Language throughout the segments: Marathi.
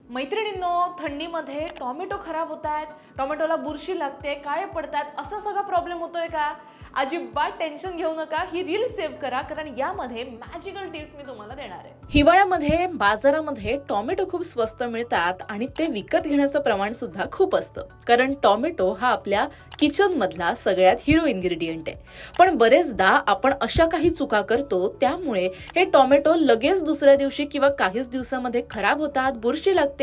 मैत्रिणींनो, थंडीमध्ये टोमॅटो खराब होत आहेत, टोमॅटोला बुरशी लागते, काळे पडतात, असा सगळा प्रॉब्लेम होतोय का? अजिबात टेन्शन घेऊ नका. ही रील सेव्ह करा, कारण यामध्ये मॅजिकल टिप्स मी तुम्हाला देणार आहे. हिवाळ्यामध्ये बाजारामध्ये टोमॅटो खूप स्वस्त मिळतात आणि ते विकत घेण्याचं प्रमाण सुद्धा खूप असतं, कारण टोमॅटो हा आपल्या किचन मधला सगळ्यात हिरो इन्ग्रेडियंट आहे. पण बरेचदा आपण अशा काही चुका करतो, त्यामुळे हे टोमॅटो लगेच दुसऱ्या दिवशी किंवा काहीच दिवसामध्ये खराब होतात, बुरशी लागते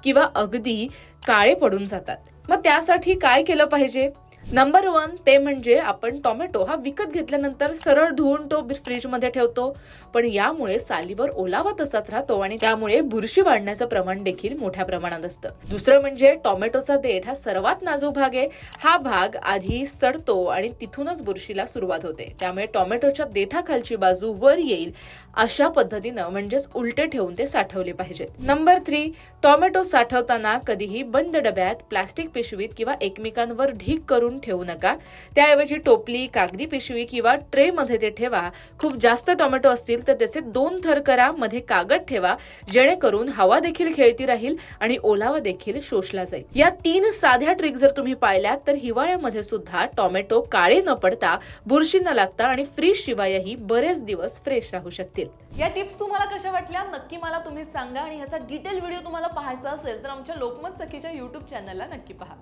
किंवा अगदी काळे पडून जातात. मग त्यासाठी काय केलं पाहिजे? नंबर 1 ते म्हणजे आपण टोमॅटो हा विकत घेतल्यानंतर सरळ धुवून तो फ्रीज मध्ये ठेवतो, पण यामुळे सालीवर ओलावा तसाच राहतो आणि त्यामुळे बुरशी वाढण्याचं प्रमाण देखील मोठ्या प्रमाणात असतं. दुसरं म्हणजे टोमॅटोचा देठ हा सर्वात नाजूक भाग आहे. हा भाग आधी सडतो आणि तिथूनच बुरशीला सुरुवात होते. त्यामुळे टोमॅटोच्या देठाखालची बाजू वर येईल अशा पद्धतीनं, म्हणजेच उलटे ठेवून ते साठवले पाहिजेत. नंबर 3, टोमॅटो साठवताना कधीही बंद डब्यात, प्लास्टिक पिशवीत किंवा एकमेकांवर ढीग करून ठेवू नका. त्याऐवजी टोपली, कागदी पिशवी किंवा ट्रे मध्ये ते ठेवा. खूप जास्त टोमॅटो असतील तर त्याचे 2 थर करा, मध्ये कागद ठेवा, जेणेकरून हवा देखील खेळती राहील आणि ओलावा देखील शोषला जाईल. या 3 साध्या ट्रिक जर तुम्ही पाळल्यात तर हिवाळ्यामध्ये सुद्धा टोमॅटो काळे न पडता, बुरशी न लागता आणि फ्रीज शिवायही बरेच दिवस फ्रेश राहू शकतील. या टिप्स तुम्हाला कशा वाटल्या नक्की मला तुम्ही सांगा, आणि ह्याचा डिटेल व्हिडिओ तुम्हाला पाहायचा असेल तर आमच्या लोकमत सखीच्या YouTube चॅनलला नक्की पहा.